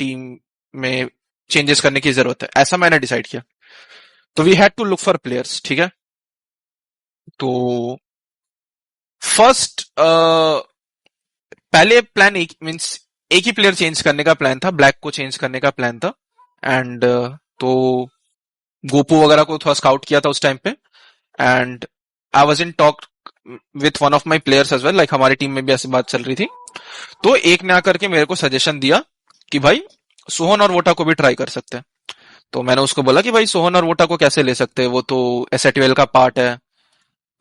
Team में changes करने की जरूरत है, ऐसा मैंने डिसाइड किया। तो we had to look for players, ठीक है। तो फर्स्ट पहले प्लान एक मीन्स एक ही प्लेयर चेंज करने का प्लान था, ब्लैक को चेंज करने का प्लान था। एंड तो गोपू वगैरह को थोड़ा स्काउट किया था उस टाइम पे, and I was in talk with one of my players as well, like हमारी टीम में भी ऐसी बात चल रही थी। तो एक ने आकर के मेरे को सजेशन दिया कि भाई सोहन और वोटा को भी ट्राई कर सकते हैं। तो मैंने उसको बोला कि भाई सोहन और वोटा को कैसे ले सकते हैं, वो तो एसएटीएल का पार्ट है,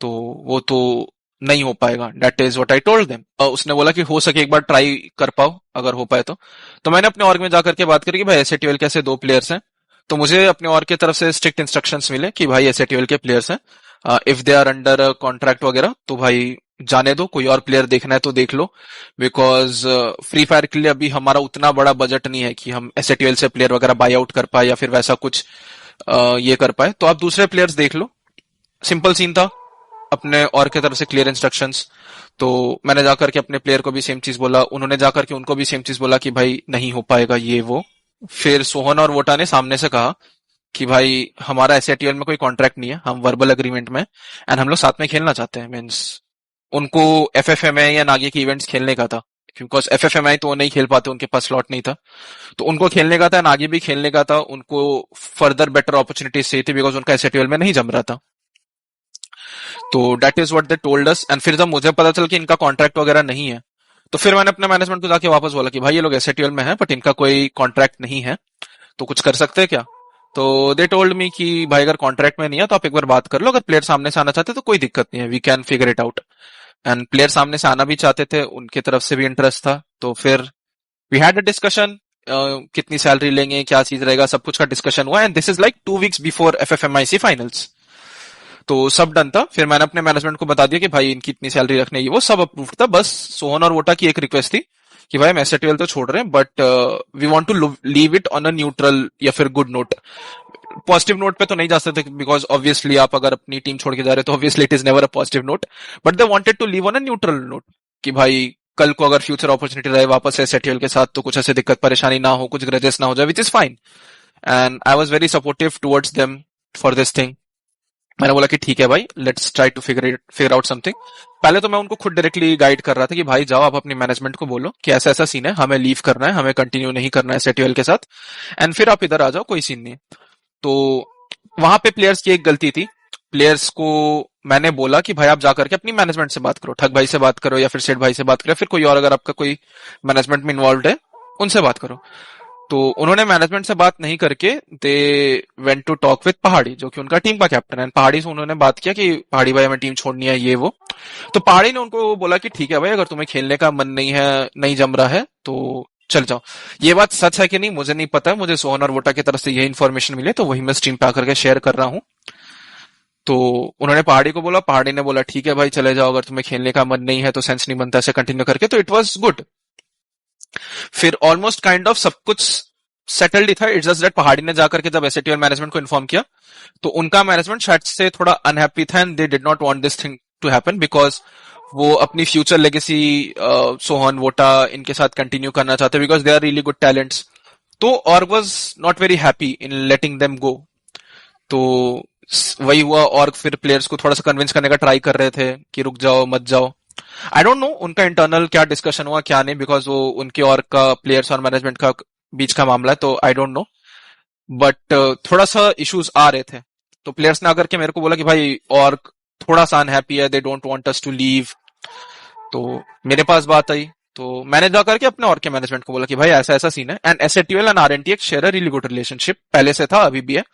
तो वो तो नहीं हो पाएगा। That is what I told them. उसने बोला कि हो सके एक बार ट्राई कर पाओ, अगर हो पाए तो मैंने अपने ऑर्ग में जाकर के बात करी कि भाई एसएटीएल के ऐसे 2 प्लेयर्स हैं। तो मुझे अपने ऑर्ग की तरफ से स्ट्रिक्ट इंस्ट्रक्शंस मिले कि भाई एसएटीएल के प्लेयर्स हैं, if they are under contract वगैरह तो भाई जाने दो, कोई और प्लेयर देखना है तो देख लो। बिकॉज फ्री फायर के लिए अभी हमारा उतना बड़ा बजट नहीं है कि हम एसएटीएल से प्लेयर वगैरह बाई आउट कर पाए या फिर वैसा कुछ ये कर पाए। तो आप दूसरे प्लेयर्स देख लो, सिंपल सीन था। अपने और की तरफ से क्लियर इंस्ट्रक्शंस। तो मैंने जाकर के अपने प्लेयर को भी सेम चीज बोला, उन्होंने जाकर के उनको भी सेम चीज बोला कि भाई नहीं हो पाएगा ये वो। फिर सोहन और वोटा ने सामने से कहा कि भाई हमारा एसएटीएल में कोई कॉन्ट्रैक्ट नहीं है, हम वर्बल एग्रीमेंट में, एंड हम लोग साथ में खेलना चाहते हैं। मीन्स उनको एफएफएमआई या नागे के इवेंट्स खेलने का था, बिकॉज एफएफएमआई तो वो नहीं खेल पाते, उनके पास स्लॉट नहीं था। तो उनको खेलने का था, नागे भी खेलने का था, उनको फर्दर बेटर अपॉर्चुनिटीज चाहिए थी बिकॉज उनका एसएटीएल में नहीं जम रहा था। तो that is what they told us. And फिर जब मुझे पता चला कि इनका कॉन्ट्रैक्ट वगैरह नहीं है, तो फिर मैंने अपने मैनेजमेंट को जाके वापस बोला कि भाई ये लोग एसएटीएल में है बट इनका कोई कॉन्ट्रैक्ट नहीं है, तो कुछ कर सकते हैं क्या। तो दे टोल्ड मी कि भाई अगर कॉन्ट्रैक्ट में नहीं है तो आप एक बार बात कर लो, अगर प्लेयर सामने से आना चाहते तो कोई दिक्कत नहीं है, we can figure it out. And player सामने से आना भी चाहते थे, उनकी तरफ से भी इंटरेस्ट था। तो फिर वी हैड अ डिस्कशन, कितनी सैलरी लेंगे, क्या चीज रहेगा, सब कुछ का डिस्कशन हुआ। And this is like 2 weeks before FFMIC finals. तो सब डन था। फिर मैंने अपने मैनेजमेंट को बता दिया कि भाई इनकी इतनी सैलरी रखने की, वो सब अप्रूव था। बस सोहन और वोटा की एक रिक्वेस्ट थी कि भाई हम एसएटीएल तो छोड़ रहे हैं but we want to leave it on a neutral या फिर गुड नोट। पॉजिटिव नोट पे तो नहीं जा सकते बिकॉज ऑब्वियसली आप अगर अपनी टीम छोड़ के जा रहे हो तो obviously it is never a positive note, but they wanted to leave on a neutral note कि भाई कल को अगर फ्यूचर अपॉर्चुनिटी रहे वापस से एसएटीएल के साथ तो कुछ ऐसे दिक्कत परेशानी ना हो, कुछ ग्रजेस ना हो जाए, which is fine. And I was very supportive towards them for this thing. मैंने बोला कि ठीक है भाई, let's try to figure out something. पहले तो मैं उनको खुद डायरेक्टली गाइड कर रहा था कि भाई जाओ आप अपनी मैनेजमेंट को बोलो कि ऐसा ऐसा सीन है, हमें लीव करना है, हमें कंटिन्यू नहीं करना है एसएटीएल के साथ, एंड फिर आप इधर आ जाओ, कोई सीन नहीं है। तो वहां पे प्लेयर्स की एक गलती थी। प्लेयर्स को मैंने बोला कि भाई आप जाकर के अपनी मैनेजमेंट से बात करो, ठग भाई से बात करो या फिर सेठ भाई से बात करो, फिर कोई और अगर आपका कोई मैनेजमेंट में इन्वॉल्व है उनसे बात करो। तो उन्होंने मैनेजमेंट से बात नहीं करके they went to talk with Pahadi, जो कि उनका टीम का कैप्टन है। पहाड़ी से उन्होंने बात किया कि पहाड़ी भाई हमें टीम छोड़नी है ये वो। तो पहाड़ी ने उनको बोला कि ठीक है भाई, अगर तुम्हें खेलने का मन नहीं है, नहीं जम रहा है तो चल जाओ। ये बात सच है कि नहीं मुझे नहीं पता, मुझे सोहन और वोटा की तरफ से ये इन्फॉर्मेशन मिली तो वही मैं स्ट्रीम पे आकर के शेयर कर रहा हूँ। तो उन्होंने पहाड़ी को बोला, पहाड़ी ने बोला ठीक है भाई चले जाओ, अगर तुम्हें खेलने का मन नहीं है तो सेंस नहीं बनता ऐसे कंटिन्यू करके। तो इट वॉज गुड। फिर ऑलमोस्ट काइंड ऑफ सब कुछ सेटल्ड ही था। इट्स जस्ट दैट पहाड़ी ने जाकर के जब एसएटीएल मैनेजमेंट को इन्फॉर्म किया तो उनका मैनेजमेंट शायद से थोड़ा अनहैप्पी था and they did not want this thing to happen because वो अपनी फ्यूचर लेगेसी सोहन वोटा इनके साथ कंटिन्यू करना चाहते because they are really good talents. तो और was not very happy in letting them go. तो वही हुआ, और फिर प्लेयर्स को थोड़ा सा कन्विंस करने का ट्राई कर रहे थे कि रुक जाओ मत जाओ। आई डोंट नो उनका इंटरनल क्या डिस्कशन हुआ क्या नहीं, बिकॉज वो उनके और का प्लेयर्स और मैनेजमेंट का बीच का मामला है, तो आई डोंट नो। बट थोड़ा सा इश्यूज आ रहे थे। तो प्लेयर्स ने आकर के मेरे को बोला कि भाई और थोड़ा सा अनहैप्पी है, they don't want us to leave. तो मेरे पास बात आई तो मैंने जाकर के अपने और के मैनेजमेंट को बोला कि भाई ऐसा ऐसा सीन है, and SATL and RNTX share a really good relationship, पहले से था अभी भी है।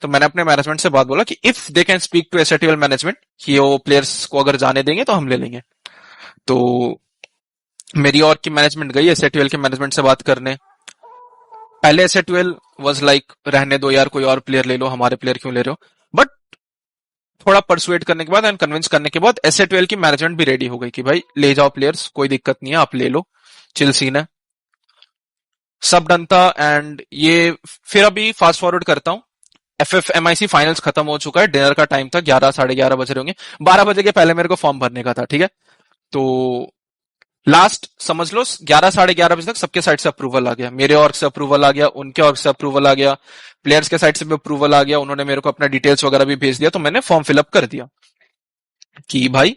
तो मैंने अपने मैनेजमेंट से बात बोला कि if they can speak to SATL management कि वो प्लेयर्स को अगर जाने देंगे तो हम ले लेंगे। तो मेरी और की मैनेजमेंट गई एसएटीएल के मैनेजमेंट से बात करने। पहले एसएटीएल वाज लाइक रहने दो यार, कोई और प्लेयर ले लो, हमारे प्लेयर क्यों ले रहे हो। बट थोड़ा परसुएट करने के बाद एंड कन्विंस करने के बाद एसएटीएल की मैनेजमेंट भी रेडी हो गई कि भाई ले जाओ प्लेयर्स, कोई दिक्कत नहीं है, आप ले लो, चिल सीन है। सब डन था। एंड ये फिर अभी फास्ट फॉरवर्ड करता हूं, एफएफएमआईसी फाइनल्स खत्म हो चुका है, डिनर का टाइम था, 11 साढ़े 11 बज रहे होंगे, 12 बजे के पहले मेरे को फॉर्म भरने का था, ठीक है। तो लास्ट समझ लो 11 साढ़े 11 बजे तक सबके साइड से अप्रूवल आ गया, मेरे ऑर्ग से अप्रूवल आ गया, उनके ऑर्ग से अप्रूवल आ गया, प्लेयर्स के साइड से भी अप्रूवल आ गया, उन्होंने मेरे को अपना डिटेल्स वगैरह भी भेज दिया, तो मैंने फॉर्म फिलअप कर दिया कि भाई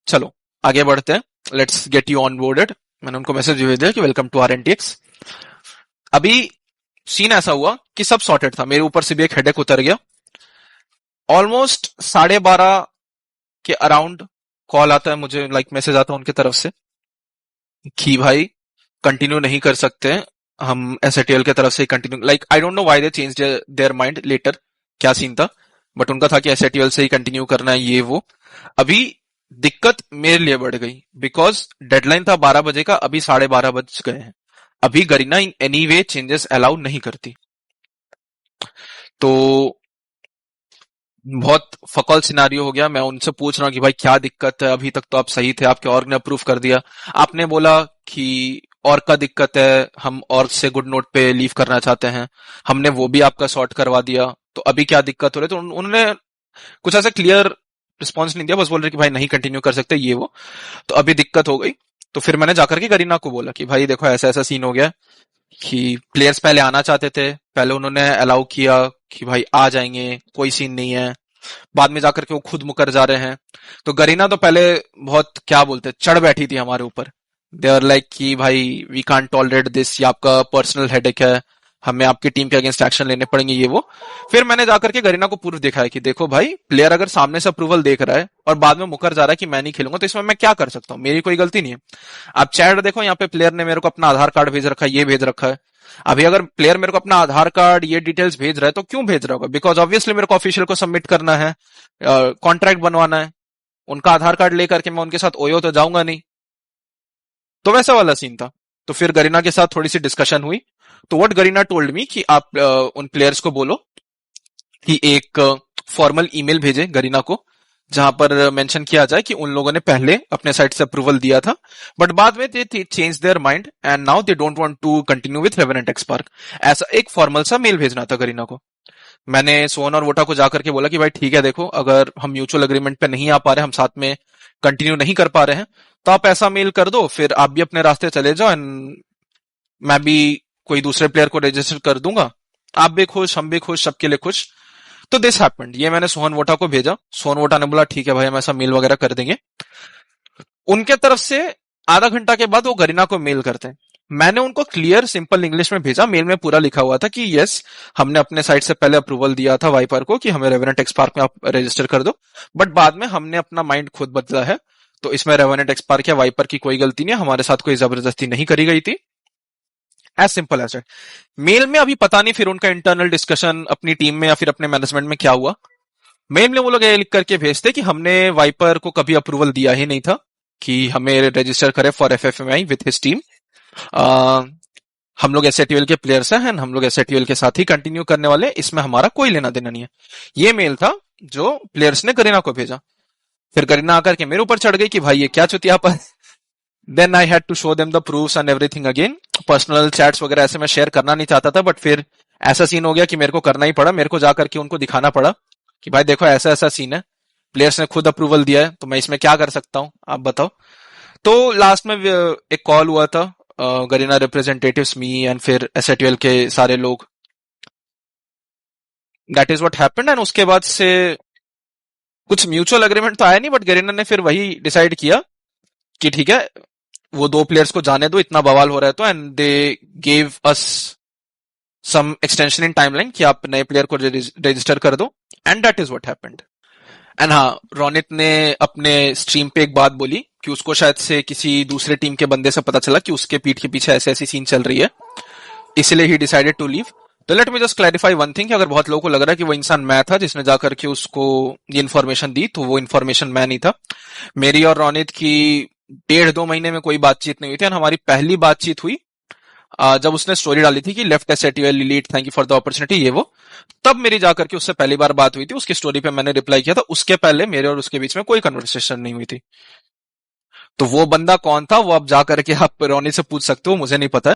चलो आगे बढ़ते हैं, let's get you on boarded. मैंने उनको मैसेज भेज दिया कि वेलकम टू RNTX। अभी सीन ऐसा हुआ कि सब सॉर्टेड था, मेरे ऊपर से भी एक हेडेक उतर गया। ऑलमोस्ट 12:30 के अराउंड कॉल आता है मुझे, लाइक मैसेज आता है उनकी तरफ से कि भाई कंटिन्यू नहीं कर सकते, हम SATL की तरफ से continue, like I don't know why they change their mind later, क्या सीन था, बट उनका था कि SATL से ही कंटिन्यू करना है ये वो। अभी दिक्कत मेरे लिए बढ़ गई बिकॉज डेडलाइन था 12 बजे का, अभी 12:30 बज गए हैं। अभी Garena in any way changes allow नहीं करती, तो बहुत फकौल सिनारियो हो गया। मैं उनसे पूछ रहा हूँ कि भाई क्या दिक्कत है, अभी तक तो आप सही थे, आपके ऑर्ग ने अप्रूव कर दिया, आपने बोला कि और का दिक्कत है, हम ऑर्ग से गुड नोट पे लीव करना चाहते हैं, हमने वो भी आपका सॉर्ट करवा दिया, तो अभी क्या दिक्कत हो रही है। तो उन्होंने कुछ ऐसा क्लियर रिस्पॉन्स नहीं दिया, बस बोल रहे कि भाई नहीं कंटिन्यू कर सकते ये वो, तो अभी दिक्कत हो गई। तो फिर मैंने जाकर के गरीना को बोला कि भाई देखो ऐसा ऐसा सीन हो गया कि प्लेयर्स पहले आना चाहते थे, पहले उन्होंने अलाउ किया कि भाई आ जाएंगे, कोई सीन नहीं है, बाद में जाकर के वो खुद मुकर जा रहे हैं। तो गरीना तो पहले बहुत क्या बोलते चढ़ बैठी थी हमारे ऊपर, दे आर लाइक कि भाई वी कांट टॉलरेट दिस, ये आपका पर्सनल हेडेक है, हमें आपकी टीम के अगेंस्ट एक्शन लेने पड़ेंगे ये वो। फिर मैंने जाकर के गरीना को प्रूफ दिखाया कि देखो भाई प्लेयर अगर सामने से अप्रूवल देख रहा है और बाद में मुकर जा रहा है कि मैं नहीं खेलूंगा, तो इसमें मैं क्या कर सकता हूँ, मेरी कोई गलती नहीं है। आप चैट देखो, यहाँ पे प्लेयर ने मेरे को अपना आधार कार्ड भेज रखा है, ये भेज रखा है। अभी अगर प्लेयर मेरे को अपना आधार कार्ड ये डिटेल्स भेज रहा है तो क्यों भेज रहा होगा, बिकॉज ऑब्वियसली मेरे को ऑफिशियल को सबमिट करना है, कॉन्ट्रैक्ट बनवाना है, उनका आधार कार्ड लेकर के मैं उनके साथ ओयो तो जाऊंगा नहीं। तो वैसा वाला सीन था। तो फिर गरीना के साथ थोड़ी सी डिस्कशन हुई, तो व्हाट गरीना टोल्ड मी कि आप उन प्लेयर्स को बोलो कि एक फॉर्मल ईमेल भेजे गरीना को, जहां पर मेंशन किया जाए कि उन लोगों ने पहले अपने साइड से अप्रूवल दिया था, बट बाद में they change their mind and now they don't want to continue with Revenant XSpark. ऐसा एक फॉर्मल सा मेल भेजना था गरीना को। मैंने सोहन और वोटा को जाकर के बोला कि भाई ठीक है, देखो अगर हम म्यूचुअल एग्रीमेंट पे नहीं आ पा रहे, हम साथ में कंटिन्यू नहीं कर पा रहे हैं, तो आप ऐसा मेल कर दो, फिर आप भी अपने रास्ते चले जाओ एंड मैं भी कोई दूसरे प्लेयर को रजिस्टर कर दूंगा, आप भी खुश, हम भी खुश, सबके लिए खुश। तो दिस हैपेंड, ये मैंने सोहन वोटा को भेजा, सोहन वोटा ने बोला ठीक है भाई हम ऐसा मेल वगैरह कर देंगे। उनके तरफ से आधा घंटा के बाद वो गरीना को मेल करते हैं। मैंने उनको क्लियर सिंपल इंग्लिश में भेजा, मेल में पूरा लिखा हुआ था कि यस हमने अपने साइड से पहले अप्रूवल दिया था वाइपर को कि हमें रेवेनेंट एक्सपार्क में आप रजिस्टर कर दो, बट बाद में हमने अपना माइंड खुद बदला है, तो इसमें रेवेनेंट एक्सपार्क या वाइपर की कोई गलती नहीं है, हमारे साथ कोई जबरदस्ती नहीं करी गई थी, as simple as that. Mail में अभी पता नहीं फिर उनका इंटरनल डिस्कशन अपनी टीम में या फिर अपने मैनेजमेंट में क्या हुआ, मेल में वो लोग ये लिख करके भेजते कि हमने वाइपर को कभी अप्रूवल दिया ही नहीं था कि हमें रजिस्टर करे for FFMI with his team, हम लोग SATL के प्लेयर्स हैं, हम लोग SATL के साथ ही कंटिन्यू करने वाले, इसमें हमारा कोई लेना देना नहीं है। ये मेल था जो प्लेयर्स ने करीना को भेजा। फिर करीना आकर के मेरे ऊपर चढ़ गई कि भाई ये क्या चुतियापन। Then I had to show them the proofs and everything again. Personal chats वगैरह ऐसे मैं शेयर करना नहीं चाहता था, बट फिर ऐसा सीन हो गया कि मेरे को करना ही पड़ा, मेरे को जाकर के उनको दिखाना पड़ा कि भाई देखो ऐसा ऐसा सीन है, प्लेयर्स ने खुद अप्रूवल दिया है, तो मैं इसमें क्या कर सकता हूं, आप बताओ। तो लास्ट में एक कॉल हुआ था, गरीना रिप्रेजेंटेटिव्स, मी एंड फिर SATL के सारे लोग, that is what happened. And उसके बाद से कुछ म्यूचुअल एग्रीमेंट तो आया नहीं, बट गरीना ने फिर वही डिसाइड किया कि ठीक है वो दो प्लेयर्स को जाने दो, इतना बवाल हो रहा है तो, and they gave us some extension in timeline कि आप नए प्लेयर को रजिस्टर कर दो, and that is what happened. And हाँ, रोनित ने अपने स्ट्रीम पे एक बात बोली कि उसको शायद से किसी दूसरे टीम के बंदे से पता चला कि उसके पीठ के पीछे ऐसे ऐसी सीन चल रही है, इसलिए ही डिसाइडेड टू लीव। तो let me just clarify one thing कि अगर बहुत लोगों को लग रहा है कि वो इंसान मैं था जिसने जाकर के उसको ये इन्फॉर्मेशन दी, तो वो इन्फॉर्मेशन मैं नहीं था। मेरी और रोनित की 1.5-2 महीने में कोई बातचीत नहीं हुई थी, और हमारी पहली बातचीत हुई जब उसने स्टोरी डाली थी कि left SATL elite, thank you for the opportunity ये वो, तब मेरी जाकर के उससे पहली बार बात हुई थी, उसकी स्टोरी पे मैंने रिप्लाई किया था, उसके पहले मेरे और उसके बीच में कोई कन्वर्सेशन नहीं हुई थी। तो वो बंदा कौन था वो अब जाकर के आप रोनी से पूछ सकते हो, मुझे नहीं पता है।